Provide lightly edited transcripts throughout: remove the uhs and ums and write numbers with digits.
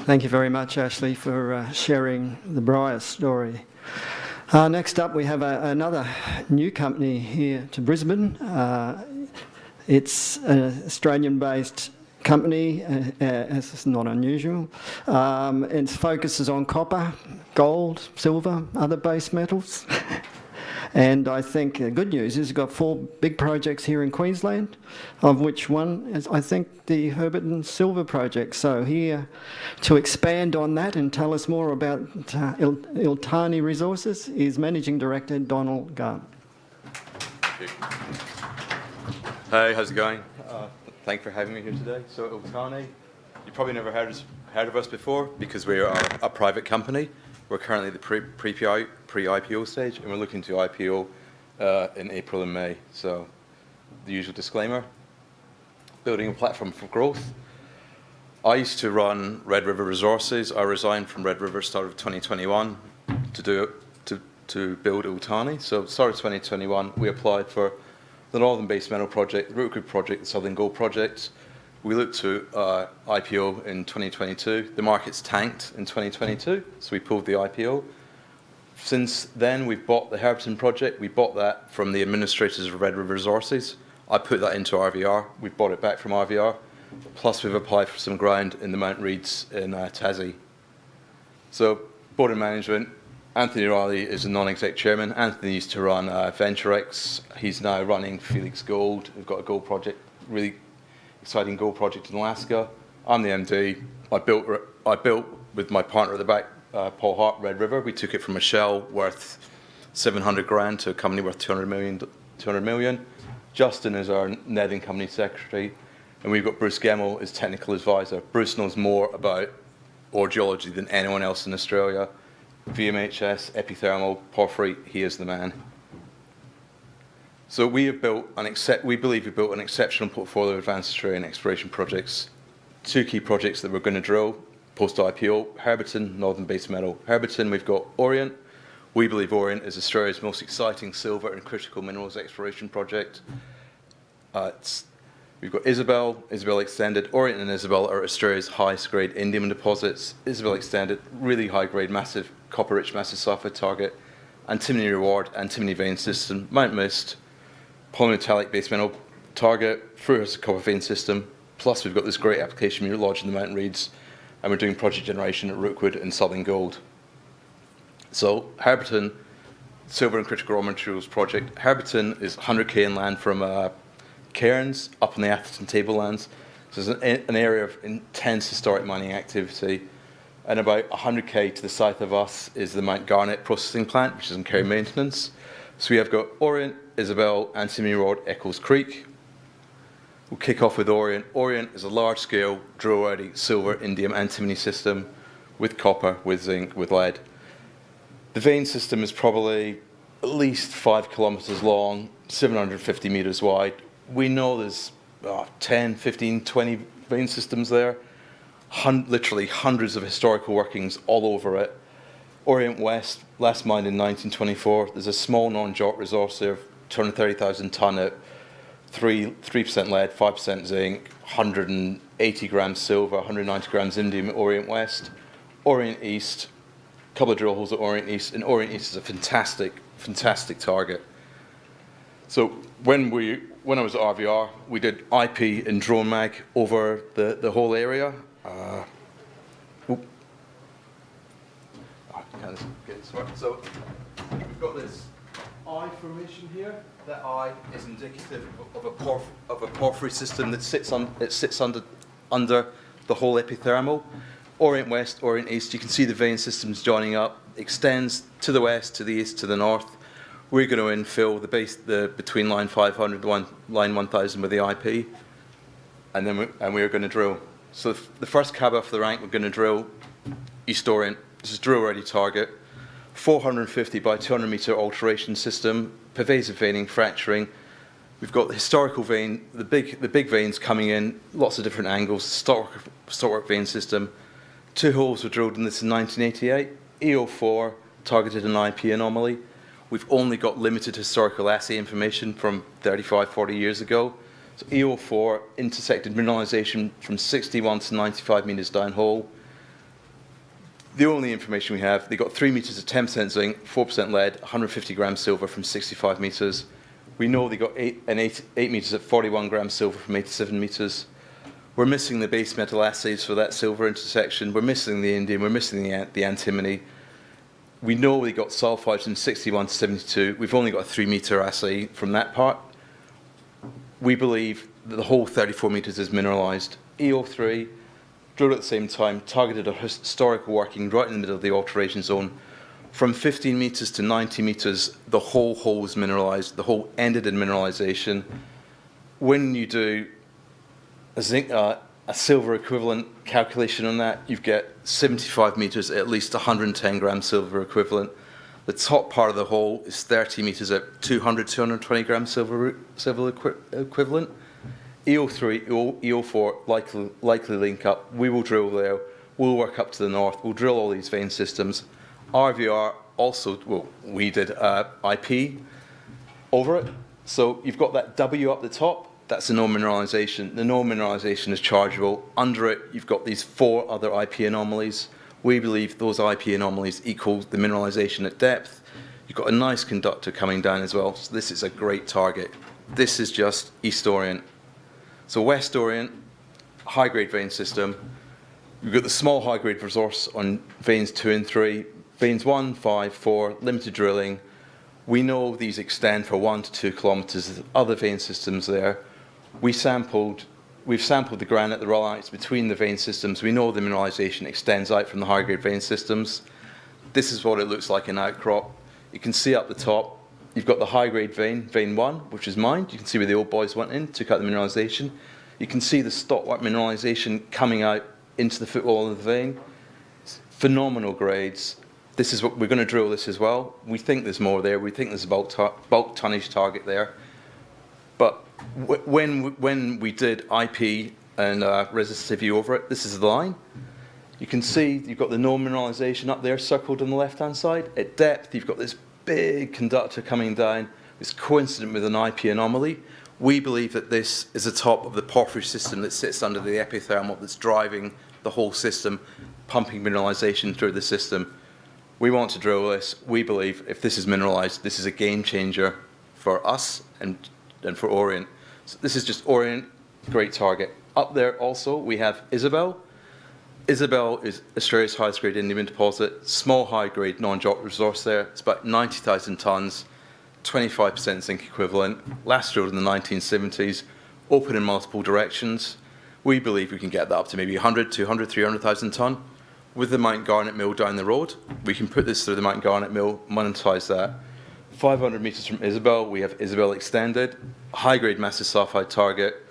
Thank you very much, Ashley, for sharing the Briar story. Next up, we have another new company here to Brisbane. It's an Australian-based company, as it's not unusual. Its focus is on copper, gold, silver, other base metals. And I think the good news is we've got 4 big projects here in Queensland, of which one is, I think, the Herberton Silver Project. So here to expand on that and tell us more about Iltani Resources is Managing Director Donald Garn. Thank you. Hey, how's it going? Thank you for having me here today. So Iltani, you probably never heard of us before because we are a private company. We're currently at the pre-IPO stage, and we're looking to IPO in April and May. So the usual disclaimer, building a platform for growth. I used to run Red River Resources. I resigned from Red River start of 2021 to build Iltani. So start of 2021, we applied for the Northern Base Metal Project, the Rootwood Project, the Southern Gold Project. We looked to IPO in 2022. The market's tanked in 2022, so we pulled the IPO. Since then, we've bought the Herberton project. We bought that from the administrators of Red River Resources. I put that into RVR. We bought it back from RVR. Plus, we've applied for some ground in the Mount Reeds in Tassie. So, board of management, Anthony Riley is the non-exec chairman. Anthony used to run VentureX. He's now running Felix Gold. We've got a gold project, really exciting gold project in Alaska. I'm the MD. I built with my partner at the back, Paul Hart, Red River. We took it from a shell worth 700 grand to a company worth 200 million. Justin is our netting company secretary, and we've got Bruce Gemmell as technical advisor. Bruce knows more about ore geology than anyone else in Australia. VMHS, epithermal, porphyry, he is the man. So we believe we've built an exceptional portfolio of advanced Australian exploration projects. 2 key projects that we're going to drill post-IPO, Herberton, Northern Base Metal. Herberton, we've got Orient. We believe Orient is Australia's most exciting silver and critical minerals exploration project. We've got Isabel Extended. Orient and Isabel are Australia's highest grade indium deposits. Isabel Extended, really high grade, massive copper-rich, massive sulfide target. Antimony Reward, antimony vein system. Mount Mist, polymetallic base metal target, Fruithurst copper vein system, plus we've got this great application we lodged in the Mountain Reeds, and we're doing project generation at Rootwood and Southern Gold. So Herberton, Silver and Critical Raw Materials Project. Herberton is 100k in land from Cairns, up in the Atherton Tablelands. So it's an area of intense historic mining activity. And about 100k to the south of us is the Mount Garnet processing plant, which is in care and maintenance. So we have got Orient, Isabel, Antimony Rod, Eccles Creek. We'll kick off with Orient. Orient is a large-scale, drill-ready silver, indium, antimony system with copper, with zinc, with lead. The vein system is probably at least 5 kilometres long, 750 metres wide. We know there's 10, 15, 20 vein systems there. Literally hundreds of historical workings all over it. Orient West, last mined in 1924. There's a small non-JORC resource there of 230,000 tonne at 3% lead, 5% zinc, 180 grams silver, 190 grams indium at Orient West. Orient East, a couple of drill holes at Orient East, and Orient East is a fantastic, fantastic target. So when I was at RVR, we did IP and drone mag over the whole area. So we've got this eye formation here. That eye is indicative of a porphyry system that sits under the whole epithermal. Orient West, Orient East. You can see the vein systems joining up. Extends to the west, to the east, to the north. We're going to infill the between line 500 and line 1000 with the IP, and we're going to drill. So the first cab off the rank, we're going to drill East Orient. This is drill-ready target, 450 by 200 metre alteration system, pervasive veining, fracturing. We've got the historical vein, the big veins coming in, lots of different angles, stockwork vein system. 2 holes were drilled in this in 1988. EO4 targeted an IP anomaly. We've only got limited historical assay information from 35, 40 years ago. So EO4 intersected mineralisation from 61 to 95 metres downhole. The only information we have, they got 3 metres of 10% zinc, 4% lead, 150 grams silver from 65 metres. We know they got 8 metres at 41 grams silver from 87 metres. We're missing the base metal assays for that silver intersection. We're missing the indium. We're missing the antimony. We know we got sulfides from 61 to 72. We've only got a 3 metre assay from that part. We believe that the whole 34 metres is mineralised. EO3, drilled at the same time, targeted a historical working right in the middle of the alteration zone. From 15 metres to 90 metres, the whole hole was mineralised. The hole ended in mineralisation. When you do a silver equivalent calculation on that, you get 75 metres at least 110 grams silver equivalent. The top part of the hole is 30 metres at 220 grams silver equivalent. EO3, EO4 likely link up. We will drill there. We'll work up to the north. We'll drill all these vein systems. RVR also, well, we did IP over it. So you've got that W up the top. That's the known mineralisation. The known mineralisation is chargeable. Under it, you've got these 4 other IP anomalies. We believe those IP anomalies equal the mineralisation at depth. You've got a nice conductor coming down as well. So this is a great target. This is just East Orient. So West Orient, high-grade vein system. We've got the small high-grade resource on veins 2 and 3. Veins 1, 5, 4, limited drilling. We know these extend for 1 to 2 kilometres. There's other vein systems there. We've sampled the granite, the rhyolites between the vein systems. We know the mineralisation extends out from the high-grade vein systems. This is what it looks like in outcrop. You can see up the top, you've got the high-grade vein, vein 1, which is mined. You can see where the old boys went in, took out the mineralisation. You can see the stockwork mineralisation coming out into the footwall of the vein. Phenomenal grades. This is what we're going to drill this as well. We think there's more there. We think there's a bulk tonnage target there. But when we did IP and resistivity over it, this is the line. You can see you've got the known mineralisation up there circled on the left-hand side. At depth, you've got this big conductor coming down. It's coincident with an IP anomaly. We believe that this is the top of the porphyry system that sits under the epithermal that's driving the whole system, pumping mineralisation through the system. We want to drill this. We believe if this is mineralised, this is a game changer for us and for Orient. So this is just Orient, great target. Up there also we have Isabel. Isabel is Australia's highest grade indium deposit, small high grade non-JORC resource there. It's about 90,000 tonnes, 25% zinc equivalent, last drilled in the 1970s, open in multiple directions. We believe we can get that up to maybe 100, 200, 300,000 tonne. With the Mount Garnet mill down the road, we can put this through the Mount Garnet mill, monetize that. 500 metres from Isabel, we have Isabel extended, high-grade massive sulfide target.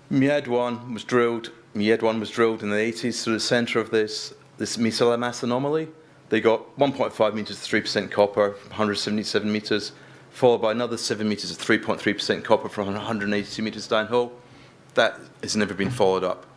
Mied-1 was drilled. Mied-1 was drilled in the 80s through the centre of this micellar mass anomaly. They got 1.5 metres of 3% copper, 177 metres, followed by another 7 metres of 3.3% copper from 182 metres downhole. That has never been followed up.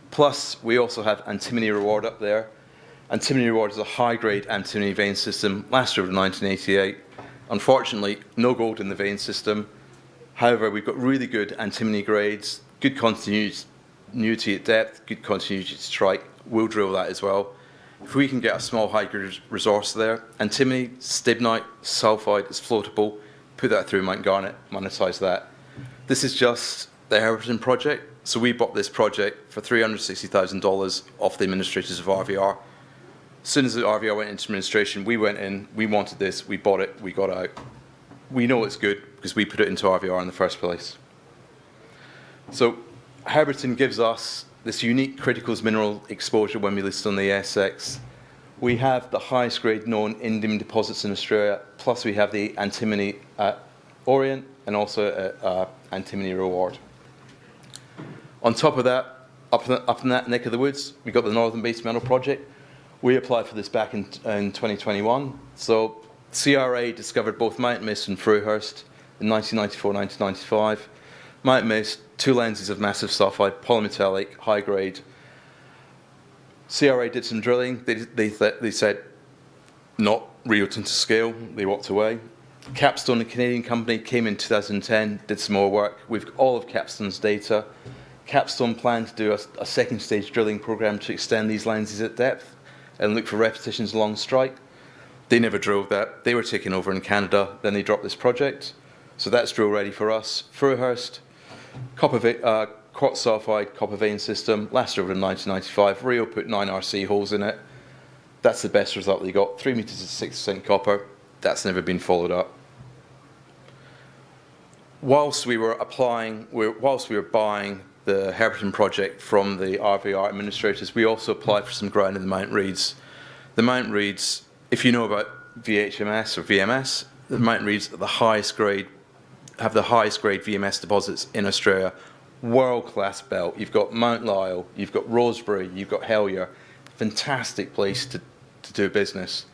Plus, we also have antimony reward up there. Antimony reward is a high-grade antimony vein system, last drilled in 1988. Unfortunately, no gold in the vein system. However, we've got really good antimony grades, good continuity at depth, good continuity to strike. We'll drill that as well. If we can get a small high-grade resource there, antimony, stibnite, sulfide is floatable, put that through Mount Garnet, monetize that. This is just the Herberton project. So we bought this project for $360,000 off the administrators of RVR. As soon as the RVR went into administration, we went in, we wanted this, we bought it, we got out. We know it's good because we put it into RVR in the first place. So Herberton gives us this unique criticals mineral exposure when we list on the ASX. We have the highest grade known indium deposits in Australia, plus we have the antimony at Orient and also antimony reward. On top of that, up in that neck of the woods, we've got the Northern Base Metal Project. We applied for this back in 2021. So CRA discovered both Mount Mist and Fruehurst in 1994, 1995. Mount Mist, 2 lenses of massive sulfide, polymetallic, high grade. CRA did some drilling. They said, not Rio Tinto scale. They walked away. Capstone, a Canadian company, came in 2010, did some more work. We've got all of Capstone's data. Capstone planned to do a second stage drilling program to extend these lenses at depth. and look for repetitions along strike. They never drilled that. They were taken over in Canada. Then they dropped this project. So that's drill ready for us. Fruhurst, quartz sulfide copper vein system, last drilled in 1995. Rio put 9 RC holes in it. That's the best result they got. 3 meters at 6% copper. That's never been followed up. Whilst we were buying the Herberton project from the RVR administrators, we also applied for some ground in the Mount Reeds. The Mount Reeds, if you know about VHMS or VMS, the Mount Reeds are the highest grade, have the highest grade VMS deposits in Australia. World-class belt. You've got Mount Lyell, you've got Rosebery, you've got Hellyer. Fantastic place to do business.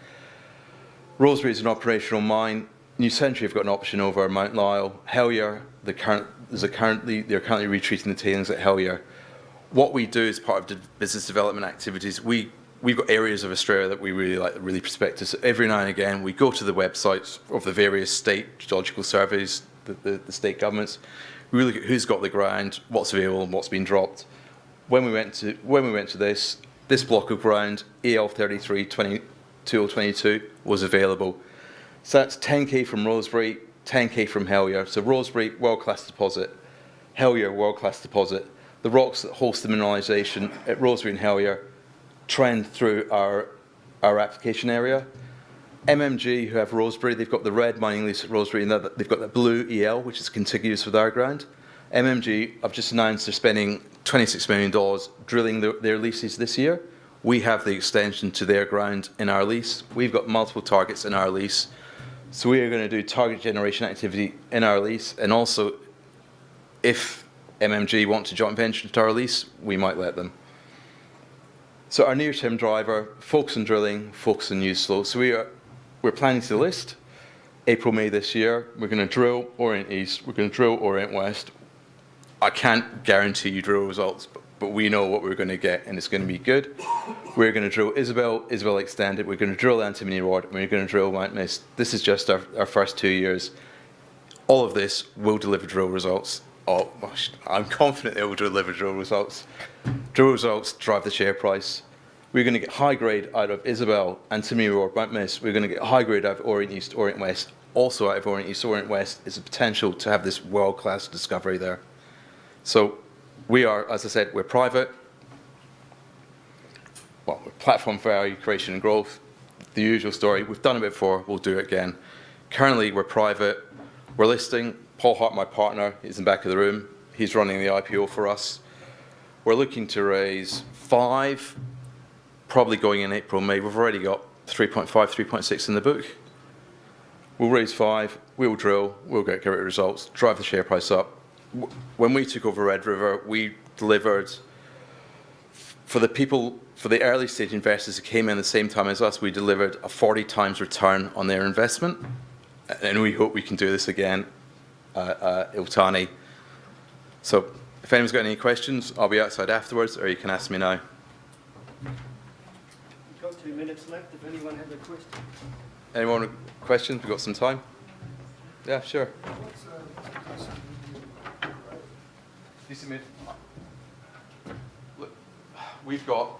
Rosebery is an operational mine. New Century have got an option over Mount Lyell. Hellyer, they're currently retreating the tailings at Hellyer. What we do as part of the business development activities, we've got areas of Australia that we really like, really prospective. So every now and again, we go to the websites of the various state geological surveys, the state governments. We look at who's got the ground, what's available, and what's been dropped. When we went to this block of ground, AL33 2022 was available. So that's 10k from Rosebery, 10k from Hellyer. So Rosebery, world-class deposit. Hellyer, world-class deposit. The rocks that host the mineralisation at Rosebery and Hellyer trend through our application area. MMG, who have Rosebery, they've got the red mining lease at Rosebery, and they've got that blue EL, which is contiguous with our ground. MMG have just announced they're spending $26 million drilling their leases this year. We have the extension to their ground in our lease. We've got multiple targets in our lease. So we are going to do target generation activity in our lease, and also if MMG want to joint venture into our lease, we might let them. So our near-term driver, focus on drilling, focus on news flow. So we're planning to list April, May this year. We're going to drill Orient East. We're going to drill Orient West. I can't guarantee you drill results, but we know what we're going to get, and it's going to be good. We're going to drill Isabel Extended. We're going to drill Antimony Ward, and we're going to drill Mount Mist. This is just our first 2 years. All of this will deliver drill results. Oh, gosh, I'm confident it will deliver drill results. Drill results drive the share price. We're going to get high grade out of Isabel, Antimony Ward, Mount Mist. We're going to get high grade out of Orient East, Orient West. Also out of Orient East, Orient West is the potential to have this world-class discovery there. So we are, as I said, we're private. Well, we're platform for value creation and growth. The usual story. We've done it before. We'll do it again. Currently, we're private. We're listing. Paul Hart, my partner, is in the back of the room. He's running the IPO for us. We're looking to raise 5, probably going in April, May. We've already got 3.5, 3.6 in the book. We'll raise 5. We'll drill. We'll get great results. Drive the share price up. When we took over Red River, we delivered for the early stage investors who came in the same time as us, we delivered a 40 times return on their investment. And we hope we can do this again at Iltani. So if anyone's got any questions, I'll be outside afterwards, or you can ask me now. We've got 2 minutes left if anyone has a question. Anyone with questions? We've got some time. Yeah, sure. Look, we've got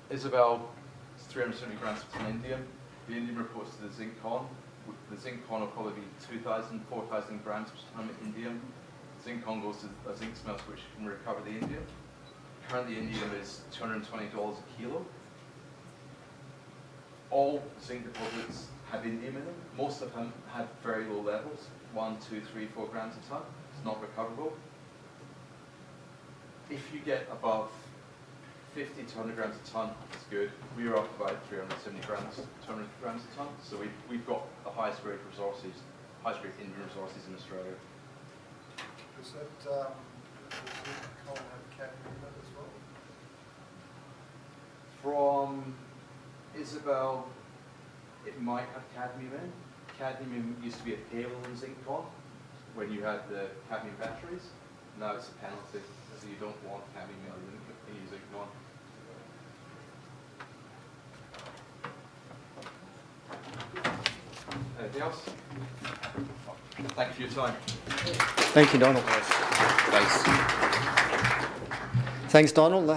Isabel, 370 grams per ton indium. The indium reports to the zinc con. The zinc con will probably be 2,000, 4,000 grams per ton of indium. Zinc con goes to a zinc smelter which can recover the indium. Currently, indium is $220 a kilo. All zinc deposits have indium in them. Most of them have very low levels, 1, 2, 3, 4 grams a ton. It's not recoverable. If you get above 50 to 100 grams a ton, it's good. We are up about 370 grams, 200 grams a ton. So we've got the highest grade resources, highest grade indium resources in Australia. Does that does coal have cadmium in it as well? From Isabel, it might have cadmium in. Cadmium used to be a payable in zinc con when you had the cadmium batteries. Now it's a penalty, so you don't want cadmium in your zinc con. Anything else? Thank you for your time. Thank you, Donald. Thanks. Thanks, Donald.